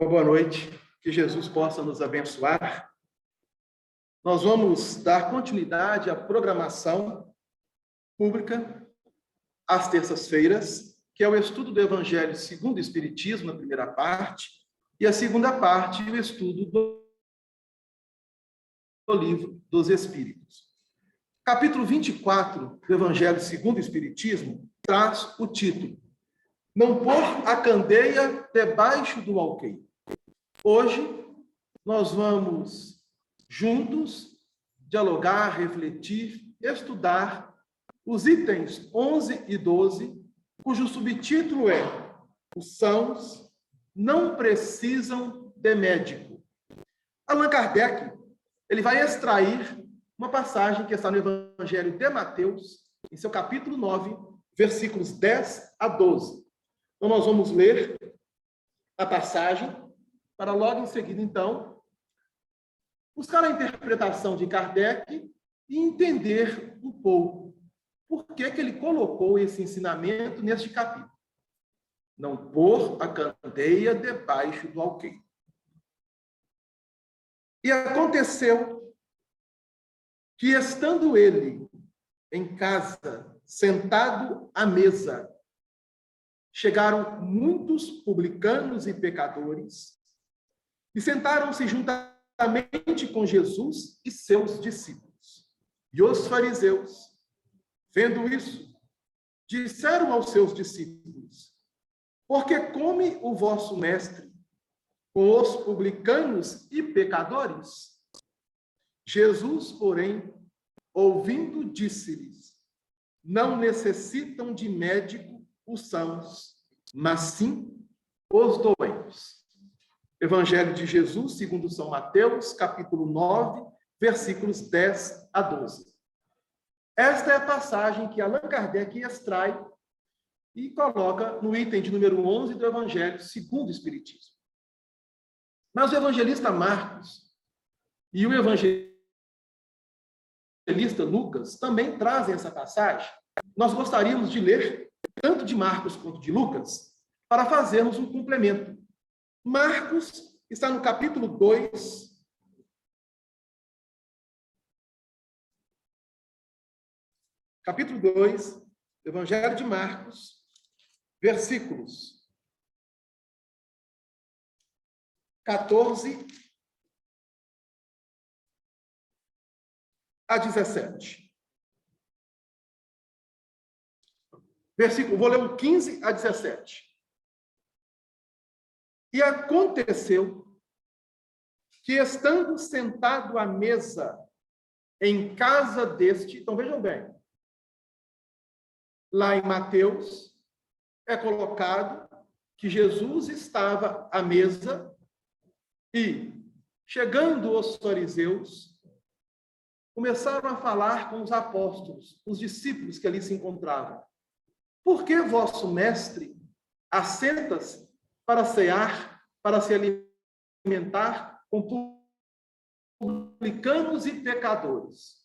Uma boa noite, que Jesus possa nos abençoar. Nós vamos dar continuidade à programação pública às terças-feiras, que é o estudo do Evangelho segundo o Espiritismo, na primeira parte, e a segunda parte, o estudo do Livro dos Espíritos. Capítulo 24 do Evangelho segundo o Espiritismo traz o título: Não pôr a candeia debaixo do alqueire. Hoje, nós vamos juntos dialogar, refletir, estudar os itens 11 e 12, cujo subtítulo é: Os sãos não precisam de médico. Allan Kardec, ele vai extrair uma passagem que está no Evangelho de Mateus, em seu capítulo 9, versículos 10 a 12. Então, nós vamos ler a passagem, para logo em seguida, então, buscar a interpretação de Kardec e entender um pouco por que ele colocou esse ensinamento neste capítulo. Não pôr a candeia debaixo do alqueire. E aconteceu que, estando ele em casa, sentado à mesa, chegaram muitos publicanos e pecadores e sentaram-se juntamente com Jesus e seus discípulos. E os fariseus, vendo isso, disseram aos seus discípulos: Por que come o vosso mestre com os publicanos e pecadores? Jesus, porém, ouvindo, disse-lhes: Não necessitam de médico os sãos, mas sim os doentes. Evangelho de Jesus, segundo São Mateus, capítulo 9, versículos 10 a 12. Esta é a passagem que Allan Kardec extrai e coloca no item de número 11 do Evangelho segundo o Espiritismo. Mas o evangelista Marcos e o evangelista Lucas também trazem essa passagem. Nós gostaríamos de ler tanto de Marcos quanto de Lucas para fazermos um complemento. Marcos está no capítulo 2, Evangelho de Marcos, versículos 14 a 17. Vou ler o 15 a 17. E aconteceu que, estando sentado à mesa em casa deste, então vejam bem, lá em Mateus é colocado que Jesus estava à mesa e, chegando os fariseus, começaram a falar com os apóstolos, os discípulos que ali se encontravam. Por que vosso mestre assenta-se para cear, para se alimentar com publicanos e pecadores?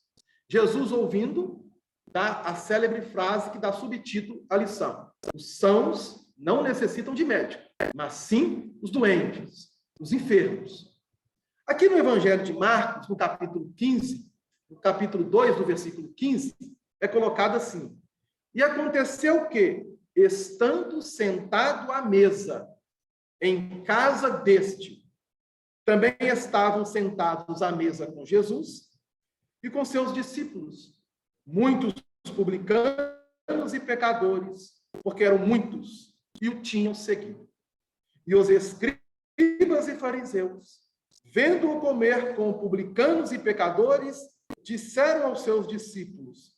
Jesus, ouvindo, dá a célebre frase que dá subtítulo à lição: Os sãos não necessitam de médico, mas sim os doentes, os enfermos. Aqui no Evangelho de Marcos, no capítulo 15, no capítulo 2, do versículo 15, é colocado assim: E aconteceu que, estando sentado à mesa em casa deste, também estavam sentados à mesa com Jesus e com seus discípulos muitos publicanos e pecadores, porque eram muitos e o tinham seguido. E os escribas e fariseus, vendo-o comer com publicanos e pecadores, disseram aos seus discípulos: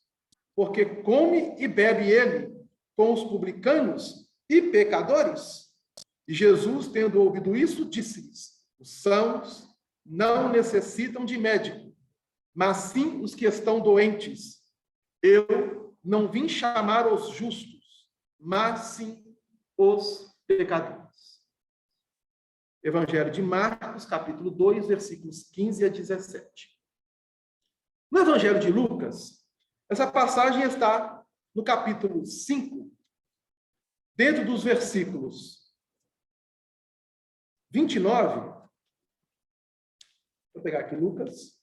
Porque come e bebe ele com os publicanos e pecadores? E Jesus, tendo ouvido isso, disse-lhes: Os sãos não necessitam de médico, mas sim os que estão doentes. Eu não vim chamar os justos, mas sim os pecadores. Evangelho de Marcos, capítulo 2, versículos 15 a 17. No Evangelho de Lucas, essa passagem está no capítulo 5, dentro dos versículos 29, vou pegar aqui Lucas.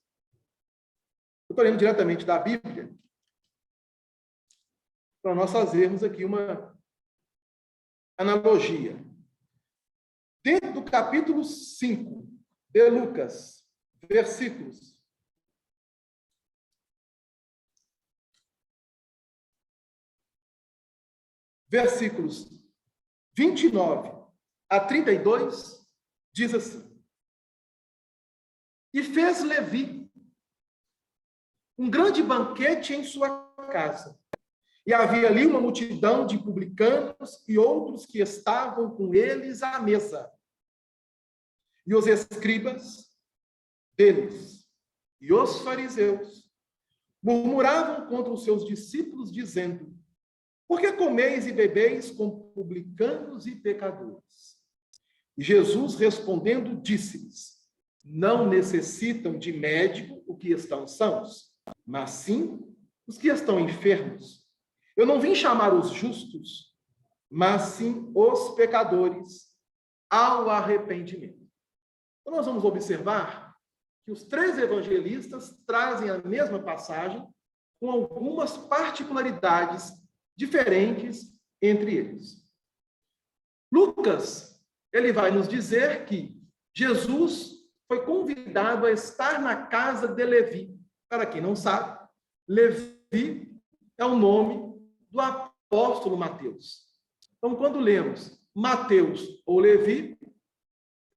Eu estou lendo diretamente da Bíblia, para nós fazermos aqui uma analogia. Dentro do capítulo 5 de Lucas, versículos 29 a 32, diz assim: E fez Levi um grande banquete em sua casa. E havia ali uma multidão de publicanos e outros que estavam com eles à mesa. E os escribas deles e os fariseus murmuravam contra os seus discípulos, dizendo: Por que comeis e bebeis com publicanos e pecadores? E Jesus, respondendo, disse-lhes: Não necessitam de médico os que estão sãos, mas sim os que estão enfermos. Eu não vim chamar os justos, mas sim os pecadores ao arrependimento. Então, nós vamos observar que os 3 evangelistas trazem a mesma passagem com algumas particularidades diferentes entre eles. Lucas, ele vai nos dizer que Jesus foi convidado a estar na casa de Levi. Para quem não sabe, Levi é o nome do apóstolo Mateus. Então, quando lemos Mateus ou Levi,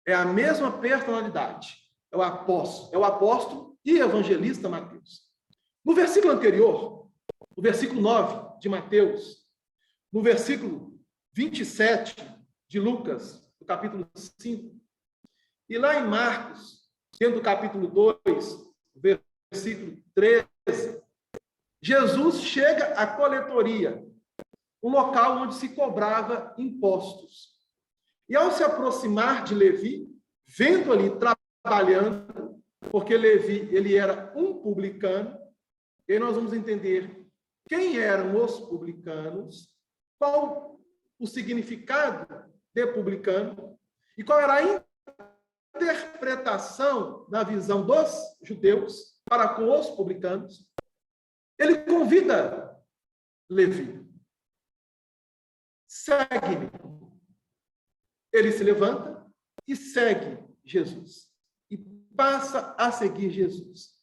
é a mesma personalidade. É o apóstolo e evangelista Mateus. No versículo anterior, no versículo 9 de Mateus, no versículo 27 de Lucas, no capítulo 5, e lá em Marcos, dentro do capítulo 2, versículo 13, Jesus chega à coletoria, um local onde se cobrava impostos. E ao se aproximar de Levi, vendo ali trabalhando, porque Levi ele era um publicano, e aí nós vamos entender quem eram os publicanos, qual o significado de publicano, e qual era a interpretação na visão dos judeus para com os publicanos. Ele convida Levi: segue-me. Ele se levanta e segue Jesus. E passa a seguir Jesus.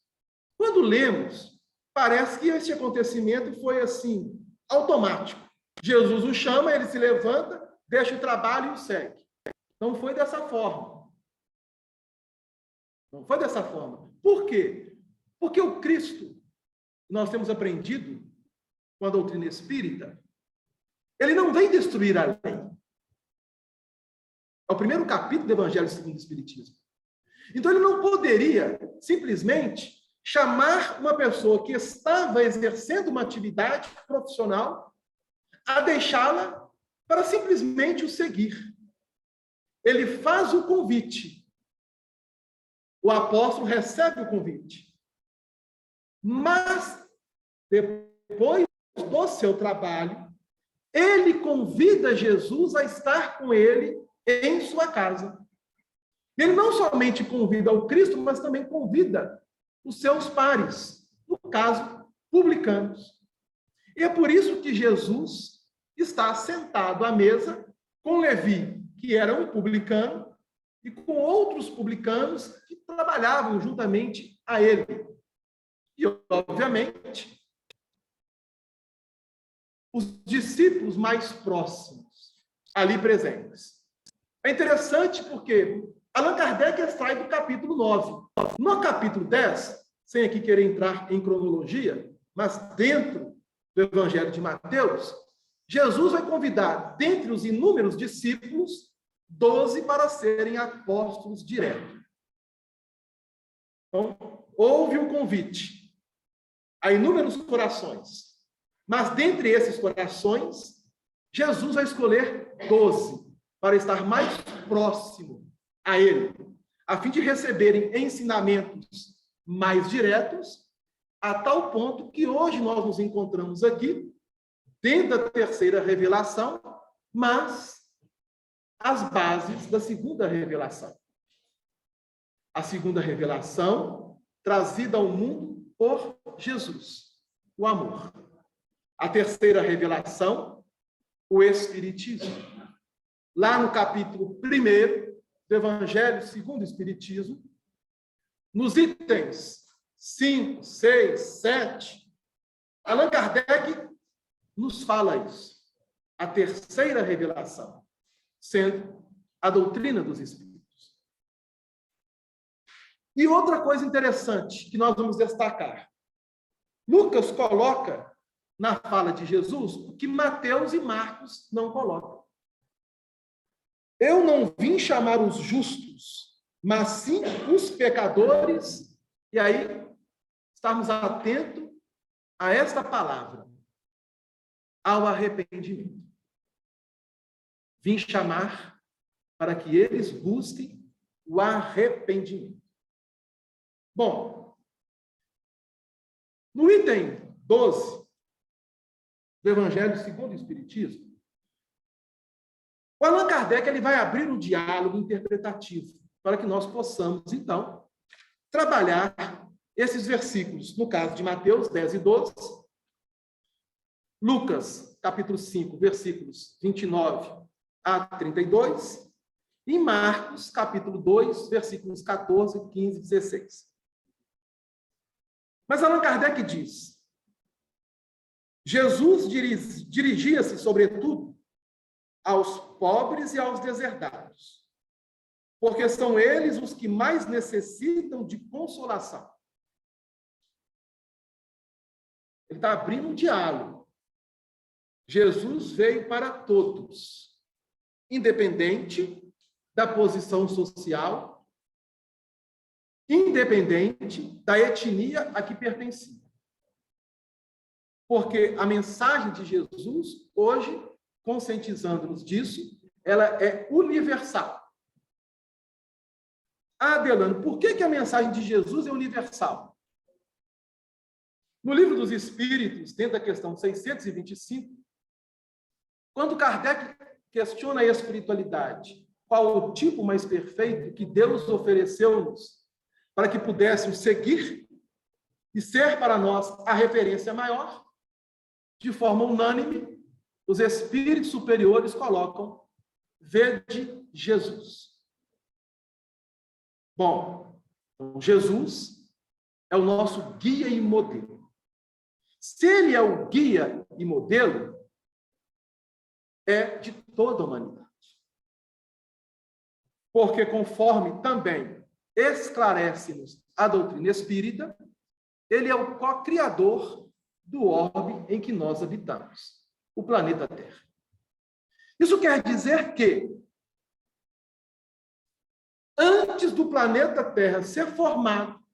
Quando lemos, parece que esse acontecimento foi assim, automático. Jesus o chama, ele se levanta, deixa o trabalho e o segue. Não foi dessa forma. Não foi dessa forma. Por quê? Porque o Cristo, nós temos aprendido com a doutrina espírita, ele não vem destruir a lei. É o primeiro capítulo do Evangelho segundo o Espiritismo. Então, ele não poderia simplesmente chamar uma pessoa que estava exercendo uma atividade profissional a deixá-la para simplesmente o seguir. Ele faz o convite. O apóstolo recebe o convite. Mas, depois do seu trabalho, ele convida Jesus a estar com ele em sua casa. Ele não somente convida o Cristo, mas também convida os seus pares, no caso, publicanos. E é por isso que Jesus está sentado à mesa com Levi, que era um publicano, e com outros publicanos que trabalhavam juntamente a ele. E, obviamente, os discípulos mais próximos ali presentes. É interessante porque Allan Kardec extrai do capítulo 9. No capítulo 10, sem aqui querer entrar em cronologia, mas dentro do Evangelho de Mateus, Jesus vai convidar, dentre os inúmeros discípulos, 12 para serem apóstolos diretos. Então, houve o convite a inúmeros corações, mas dentre esses corações, Jesus vai escolher 12 para estar mais próximo a ele, a fim de receberem ensinamentos mais diretos, a tal ponto que hoje nós nos encontramos aqui, dentro da terceira revelação, mas as bases da segunda revelação. A segunda revelação trazida ao mundo por Jesus, o amor. A terceira revelação, o Espiritismo. Lá no capítulo 1 do Evangelho segundo o Espiritismo, nos itens 5, 6, 7, Allan Kardec nos fala isso. A terceira revelação, sendo a doutrina dos Espíritos. E outra coisa interessante que nós vamos destacar. Lucas coloca na fala de Jesus o que Mateus e Marcos não colocam. Eu não vim chamar os justos, mas sim os pecadores. E aí, estamos atentos a esta palavra, ao arrependimento. Vim chamar para que eles busquem o arrependimento. Bom, no item 12 do Evangelho segundo o Espiritismo, o Allan Kardec ele vai abrir um diálogo interpretativo para que nós possamos, então, trabalhar esses versículos, no caso de Mateus 10 e 12, Lucas, capítulo 5, versículos 29 a 32, e Marcos, capítulo 2, versículos 14, 15 e 16. Mas Allan Kardec diz, Jesus dirigia-se, sobretudo, aos pobres e aos deserdados, porque são eles os que mais necessitam de consolação. Ele está abrindo um diálogo. Jesus veio para todos, independente da posição social, independente da etnia a que pertencia. Porque a mensagem de Jesus, hoje, conscientizando-nos disso, ela é universal. Adelano, por que a mensagem de Jesus é universal? No Livro dos Espíritos, dentro da questão 625, quando Kardec questiona a espiritualidade, qual o tipo mais perfeito que Deus ofereceu-nos para que pudéssemos seguir e ser para nós a referência maior, de forma unânime, os espíritos superiores colocam: vede Jesus. Bom, então Jesus é o nosso guia e modelo. Se ele é o guia e modelo, é de toda a humanidade. Porque conforme também esclarece-nos a doutrina espírita, ele é o co-criador do orbe em que nós habitamos, o planeta Terra. Isso quer dizer que, antes do planeta Terra ser formado,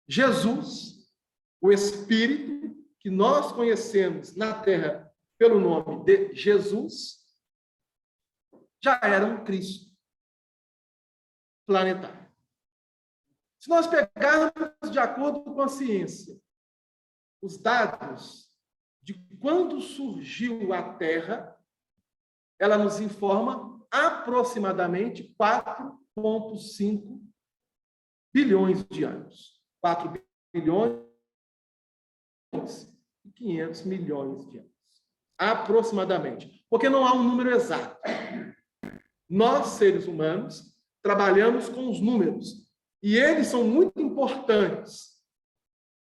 Jesus, o Espírito, que nós conhecemos na Terra pelo nome de Jesus, já era um Cristo planetário. Se nós pegarmos de acordo com a ciência os dados de quando surgiu a Terra, ela nos informa aproximadamente 4,5 bilhões de anos. 4 bilhões e 500 milhões de anos. Aproximadamente. Porque não há um número exato. Nós, seres humanos, trabalhamos com os números. E eles são muito importantes.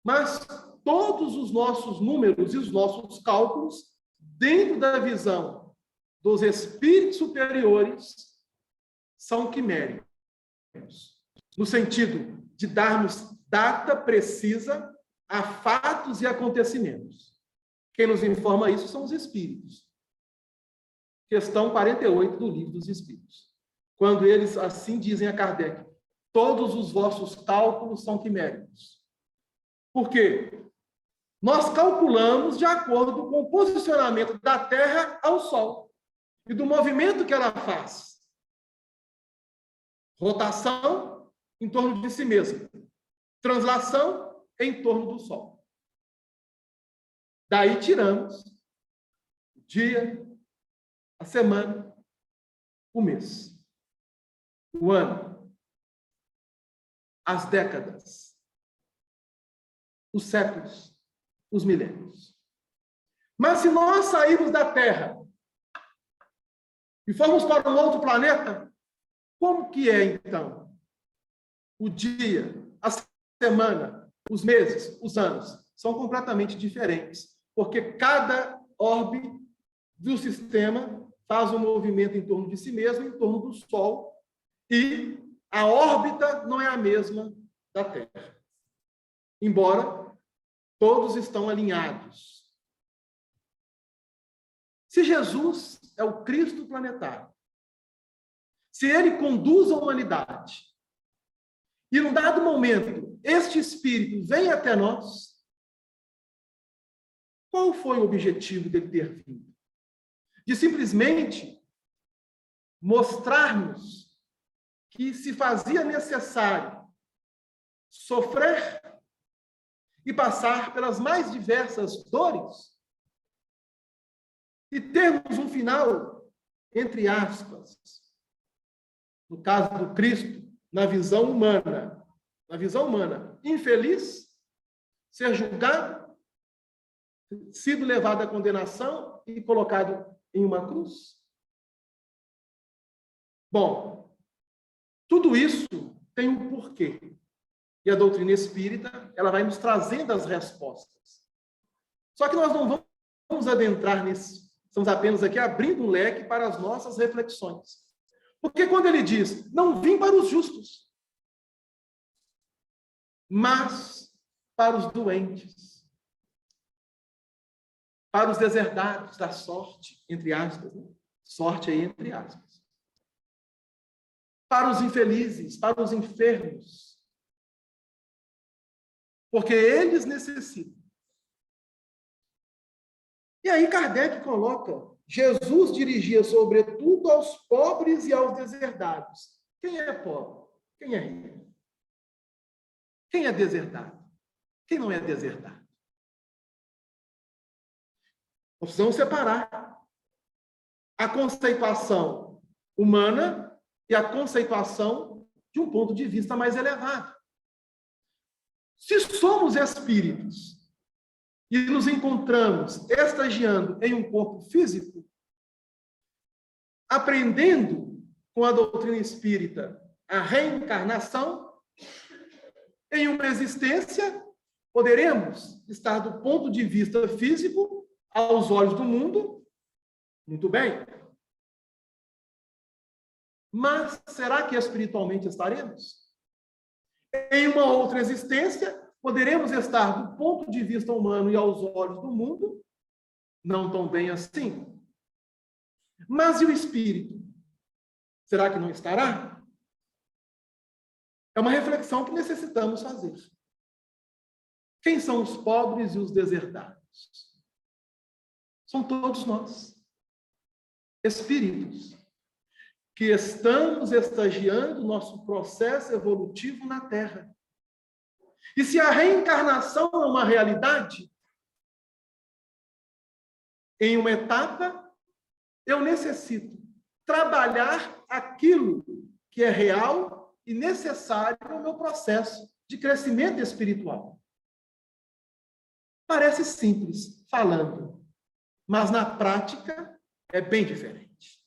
Mas todos os nossos números e os nossos cálculos, dentro da visão dos espíritos superiores, são quiméricos. No sentido de darmos data precisa a fatos e acontecimentos. Quem nos informa isso são os espíritos. Questão 48 do Livro dos Espíritos. Quando eles assim dizem a Kardec: todos os vossos cálculos são quiméricos. Por quê? Nós calculamos de acordo com o posicionamento da Terra ao Sol e do movimento que ela faz. Rotação em torno de si mesma. Translação em torno do Sol. Daí tiramos o dia, a semana, o mês, o ano, as décadas, os séculos, os milênios. Mas se nós sairmos da Terra e formos para um outro planeta, como que é, então, o dia, a semana, os meses, os anos? São completamente diferentes, porque cada orbe do sistema faz um movimento em torno de si mesmo, em torno do Sol, e a órbita não é a mesma da Terra. Embora todos estão alinhados. Se Jesus é o Cristo planetário, se ele conduz a humanidade, e num dado momento este Espírito vem até nós, qual foi o objetivo dele ter vindo? De simplesmente mostrarmos que se fazia necessário sofrer e passar pelas mais diversas dores e termos um final, entre aspas, no caso do Cristo, na visão humana, infeliz, ser julgado, sido levado à condenação e colocado em uma cruz? Bom, tudo isso tem um porquê. E a doutrina espírita, ela vai nos trazendo as respostas. Só que nós não vamos adentrar nisso. Estamos apenas aqui abrindo um leque para as nossas reflexões. Porque quando ele diz, não vim para os justos, mas para os doentes, para os deserdados da sorte, entre aspas, né? Sorte aí entre aspas. Para os infelizes, para os enfermos, porque eles necessitam. E aí Kardec coloca, Jesus dirigia sobretudo aos pobres e aos deserdados. Quem é pobre? Quem é rico? Quem é deserdado? Quem não é deserdado? Nós precisamos separar a conceituação humana e a conceituação de um ponto de vista mais elevado. Se somos espíritos e nos encontramos estagiando em um corpo físico, aprendendo com a doutrina espírita a reencarnação, em uma existência, poderemos estar do ponto de vista físico, aos olhos do mundo, muito bem. Mas será que espiritualmente estaremos? Em uma outra existência, poderemos estar do ponto de vista humano e aos olhos do mundo, não tão bem assim. Mas e o espírito? Será que não estará? É uma reflexão que necessitamos fazer. Quem são os pobres e os deserdados? São todos nós, espíritos, que estamos estagiando nosso processo evolutivo na Terra. E se a reencarnação é uma realidade, em uma etapa, eu necessito trabalhar aquilo que é real e necessário no meu processo de crescimento espiritual. Parece simples falando, mas na prática é bem diferente.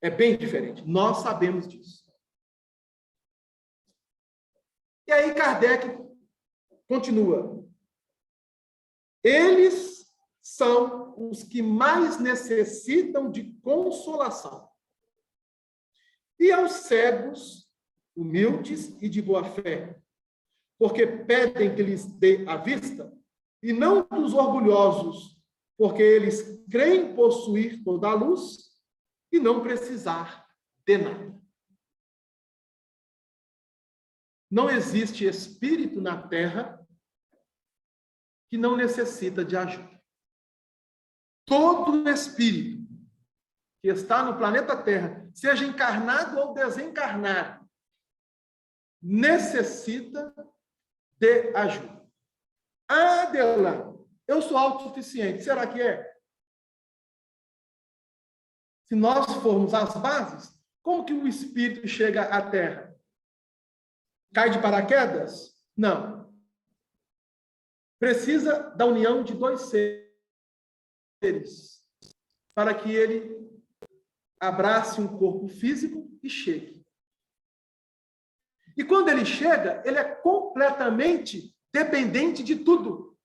É bem diferente. Nós sabemos disso. E aí Kardec continua. Eles são os que mais necessitam de consolação. E aos cegos, humildes e de boa fé, porque pedem que lhes dê a vista, e não dos orgulhosos, porque eles creem possuir toda a luz e não precisar de nada. Não existe espírito na Terra que não necessita de ajuda. Todo espírito que está no planeta Terra, seja encarnado ou desencarnado, necessita de ajuda. Ah, Adelã, eu sou autossuficiente. Será que é? Se nós formos às bases, como que o espírito chega à Terra? Cai de paraquedas? Não. Precisa da união de dois seres para que ele abrace um corpo físico e chegue. E quando ele chega, ele é completamente dependente de tudo.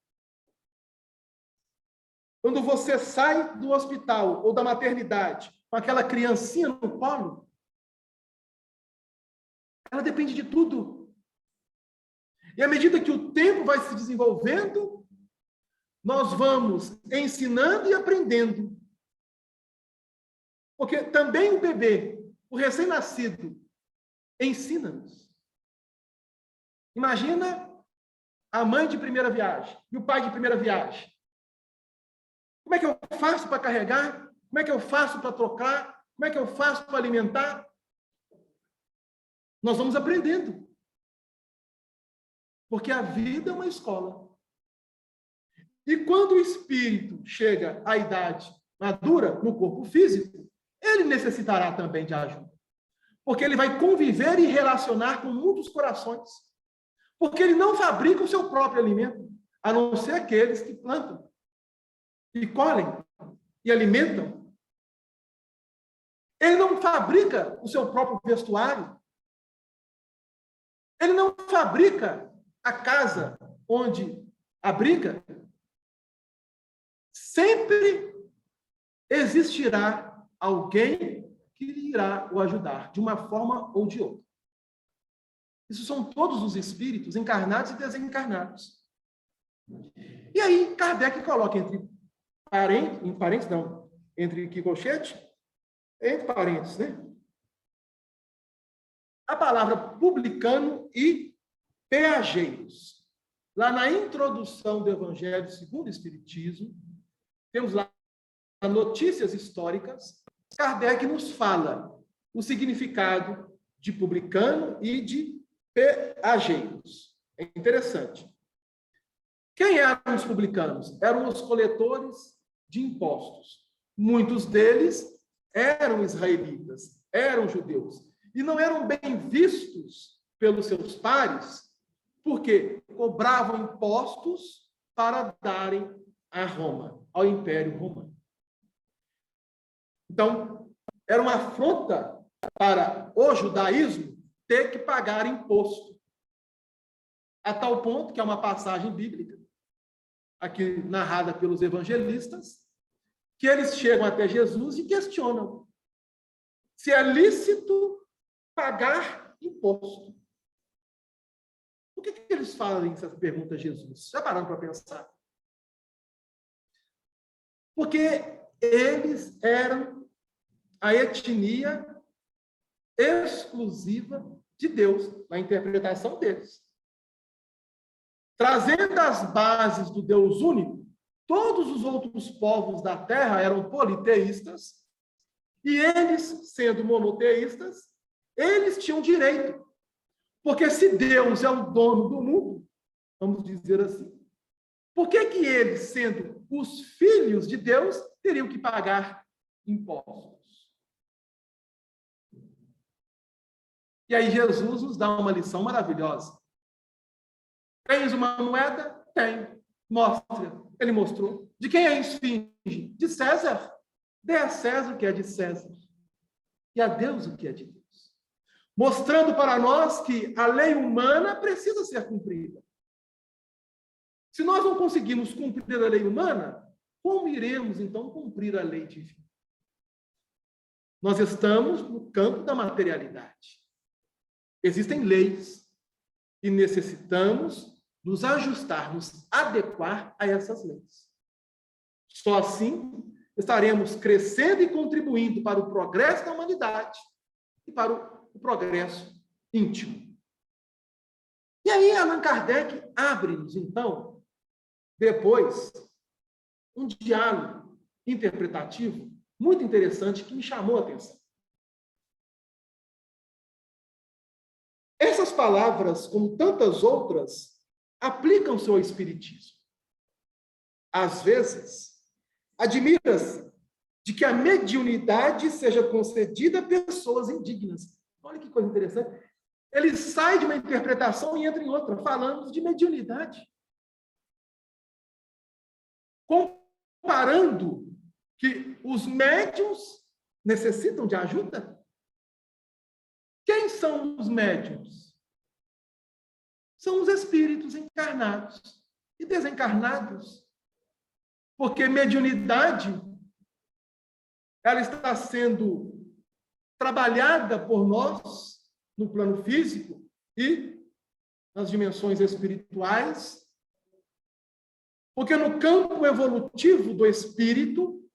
Quando você sai do hospital ou da maternidade com aquela criancinha no colo, ela depende de tudo. E à medida que o tempo vai se desenvolvendo, nós vamos ensinando e aprendendo. Porque também o bebê, o recém-nascido, ensina-nos. Imagina a mãe de primeira viagem e o pai de primeira viagem. Como é que eu faço para carregar? Como é que eu faço para trocar? Como é que eu faço para alimentar? Nós vamos aprendendo. Porque a vida é uma escola. E quando o espírito chega à idade madura, no corpo físico, ele necessitará também de ajuda. Porque ele vai conviver e relacionar com muitos corações. Porque ele não fabrica o seu próprio alimento, a não ser aqueles que plantam, e colhem, e alimentam. Ele não fabrica o seu próprio vestuário. Ele não fabrica a casa onde abriga. Sempre existirá alguém que irá o ajudar, de uma forma ou de outra. Isso são todos os espíritos, encarnados e desencarnados. E aí, Kardec coloca entre Quicochete, entre parênteses, né? A palavra publicano e peageiros. Lá na introdução do Evangelho segundo o Espiritismo, temos lá notícias históricas, Kardec nos fala o significado de publicano e de peageiros. É interessante. Quem eram os publicanos? Eram os coletores de impostos. Muitos deles eram israelitas, eram judeus, e não eram bem vistos pelos seus pares, porque cobravam impostos para darem a Roma, ao Império Romano. Então, era uma afronta para o judaísmo ter que pagar imposto. A tal ponto que é uma passagem bíblica, aqui narrada pelos evangelistas, que eles chegam até Jesus e questionam se é lícito pagar imposto. Por que eles fazem essa pergunta a Jesus? Já pararam para pensar? Porque eles eram a etnia exclusiva de Deus, na interpretação deles. Trazendo as bases do Deus único, todos os outros povos da terra eram politeístas, e eles, sendo monoteístas, eles tinham direito. Porque se Deus é o dono do mundo, vamos dizer assim, por que eles, sendo os filhos de Deus, teriam que pagar impostos? E aí Jesus nos dá uma lição maravilhosa. Tens uma moeda? Tem. Mostra. Ele mostrou. De quem é a esfinge? De César. Dê a César o que é de César. E a Deus o que é de Deus. Mostrando para nós que a lei humana precisa ser cumprida. Se nós não conseguimos cumprir a lei humana, como iremos, então, cumprir a lei divina? Nós estamos no campo da materialidade. Existem leis e necessitamos nos ajustar, nos adequar a essas leis. Só assim estaremos crescendo e contribuindo para o progresso da humanidade e para o progresso íntimo. E aí Allan Kardec abre-nos, então, depois, um diálogo interpretativo muito interessante que me chamou a atenção. Essas palavras, como tantas outras, aplicam-se ao espiritismo. Às vezes, admira-se de que a mediunidade seja concedida a pessoas indignas. Olha que coisa interessante. Ele sai de uma interpretação e entra em outra, falando de mediunidade. Comparando que os médiuns necessitam de ajuda. Quem são os médiuns? São os espíritos encarnados e desencarnados. Porque mediunidade, ela está sendo trabalhada por nós no plano físico e nas dimensões espirituais, porque no campo evolutivo do espírito,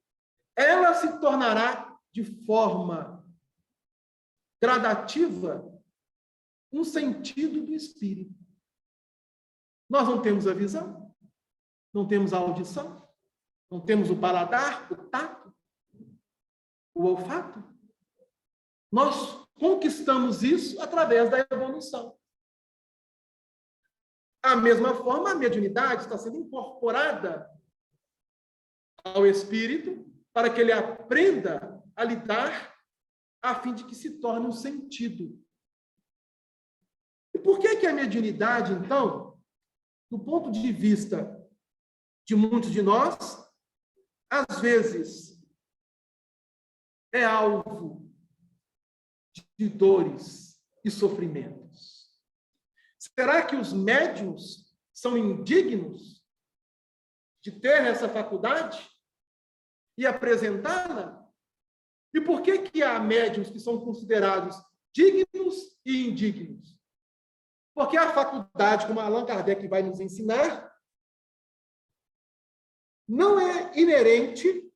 ela se tornará de forma gradativa um sentido do espírito. Nós não temos a visão, não temos a audição, não temos o paladar, o tato, o olfato. Nós conquistamos isso através da evolução. Da mesma forma, a mediunidade está sendo incorporada ao espírito para que ele aprenda a lidar a fim de que se torne um sentido. E por que a mediunidade, então, do ponto de vista de muitos de nós, às vezes é alvo de dores e sofrimentos? Será que os médiuns são indignos de ter essa faculdade e apresentá-la? E por que há médiuns que são considerados dignos e indignos? Porque a faculdade, como Allan Kardec vai nos ensinar, não é inerente,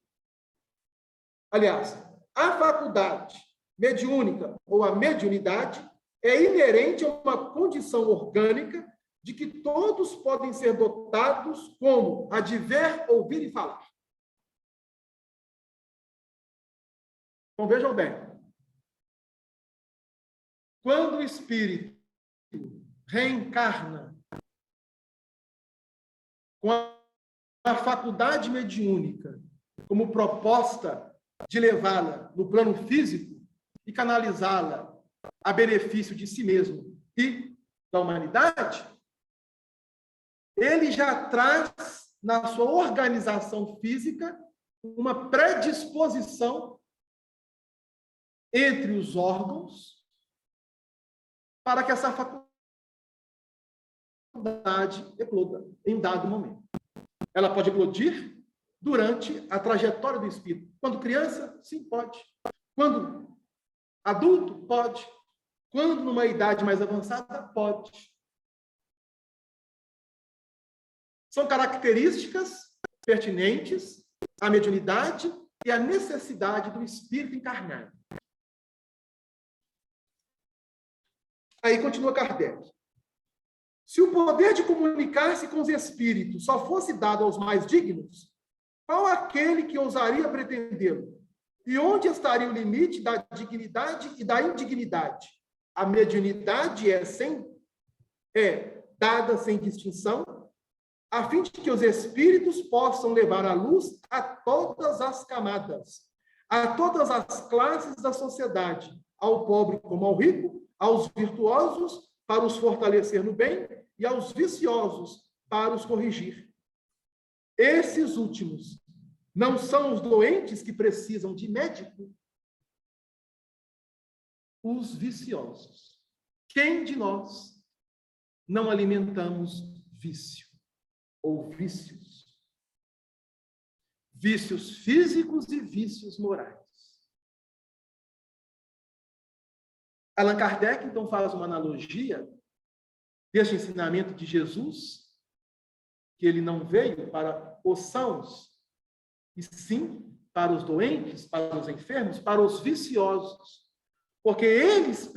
aliás, a faculdade mediúnica ou a mediunidade é inerente a uma condição orgânica de que todos podem ser dotados como a de ver, ouvir e falar. Então, vejam bem. Quando o espírito reencarna com a faculdade mediúnica como proposta de levá-la no plano físico e canalizá-la a benefício de si mesmo e da humanidade, ele já traz na sua organização física uma predisposição entre os órgãos para que essa faculdade ecloda em dado momento. Ela pode eclodir durante a trajetória do espírito. Quando criança, sim, pode. Quando adulto, pode. Quando numa idade mais avançada, pode. São características pertinentes à mediunidade e à necessidade do espírito encarnado. Aí continua Kardec. Se o poder de comunicar-se com os espíritos só fosse dado aos mais dignos, qual aquele que ousaria pretendê-lo? E onde estaria o limite da dignidade e da indignidade? A mediunidade é dada sem distinção, a fim de que os espíritos possam levar a luz a todas as camadas, a todas as classes da sociedade, ao pobre como ao rico, aos virtuosos para os fortalecer no bem e aos viciosos para os corrigir. Esses últimos não são os doentes que precisam de médico? Os viciosos. Quem de nós não alimentamos vício ou vícios? Vícios físicos e vícios morais. Allan Kardec, então, faz uma analogia deste ensinamento de Jesus, que ele não veio para os sãos, e sim para os doentes, para os enfermos, para os viciosos, porque eles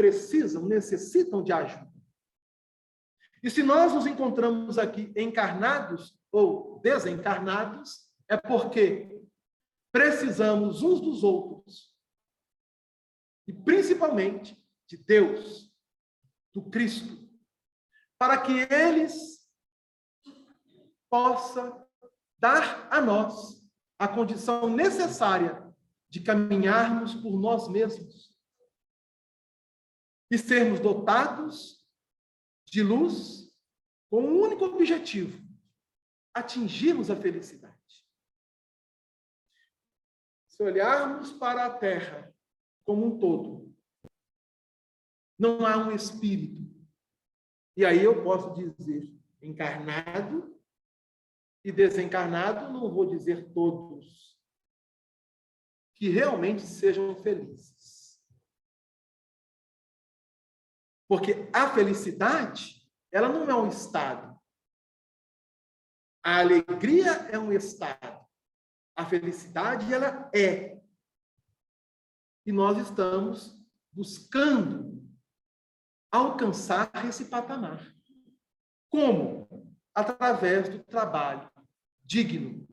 necessitam de ajuda. E se nós nos encontramos aqui encarnados ou desencarnados, é porque precisamos uns dos outros, e principalmente de Deus, do Cristo, para que eles possam dar a nós a condição necessária de caminharmos por nós mesmos e sermos dotados de luz com um único objetivo: atingirmos a felicidade. Se olharmos para a Terra como um todo, não há um espírito, e aí eu posso dizer encarnado e desencarnado, não vou dizer todos, que realmente sejam felizes. Porque a felicidade, ela não é um estado. A alegria é um estado. A felicidade, ela é. E nós estamos buscando alcançar esse patamar. Como? Através do trabalho digno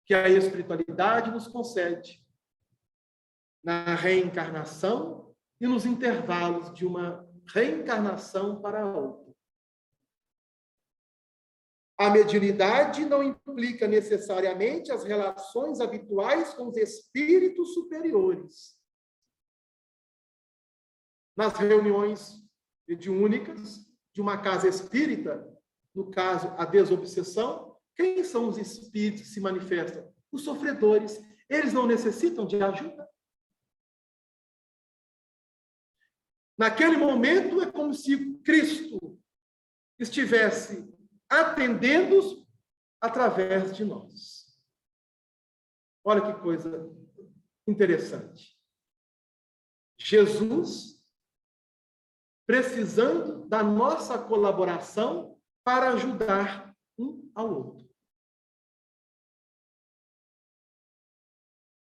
que a espiritualidade nos concede na reencarnação e nos intervalos de uma reencarnação para a outra. A mediunidade não implica necessariamente as relações habituais com os espíritos superiores. Nas reuniões mediúnicas de uma casa espírita, no caso, a desobsessão, quem são os espíritos que se manifestam? Os sofredores. Eles não necessitam de ajuda. Naquele momento, é como se Cristo estivesse atendendo-os através de nós. Olha que coisa interessante. Jesus precisando da nossa colaboração para ajudar um ao outro.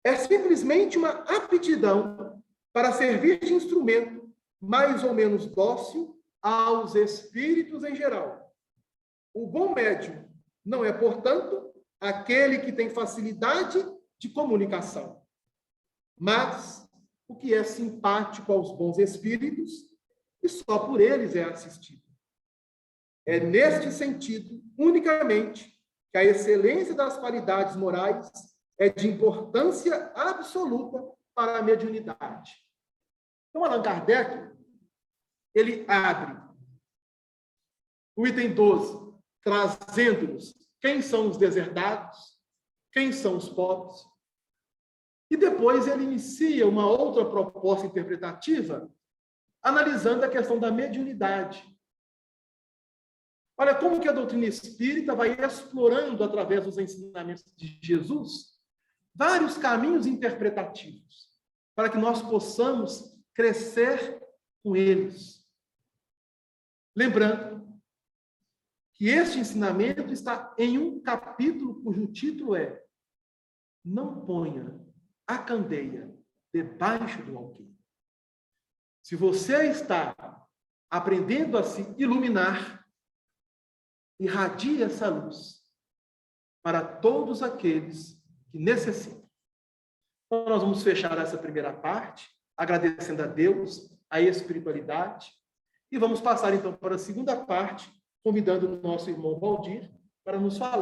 É simplesmente uma aptidão para servir de instrumento mais ou menos dócil aos espíritos em geral. O bom médium não é, portanto, aquele que tem facilidade de comunicação, mas o que é simpático aos bons espíritos e só por eles é assistido. É neste sentido, unicamente, que a excelência das qualidades morais é de importância absoluta para a mediunidade. Então, Allan Kardec, ele abre o item 12, trazendo-nos quem são os deserdados, quem são os pobres, e depois ele inicia uma outra proposta interpretativa, analisando a questão da mediunidade. Olha como que a doutrina espírita vai explorando, através dos ensinamentos de Jesus, vários caminhos interpretativos, para que nós possamos crescer com eles. Lembrando que este ensinamento está em um capítulo cujo título é Não ponha a candeia debaixo do alqueire. Se você está aprendendo a se iluminar, irradie essa luz para todos aqueles que necessitam. Então, nós vamos fechar essa primeira parte, agradecendo a Deus, a espiritualidade, e vamos passar, então, para a segunda parte, convidando o nosso irmão Valdir para nos falar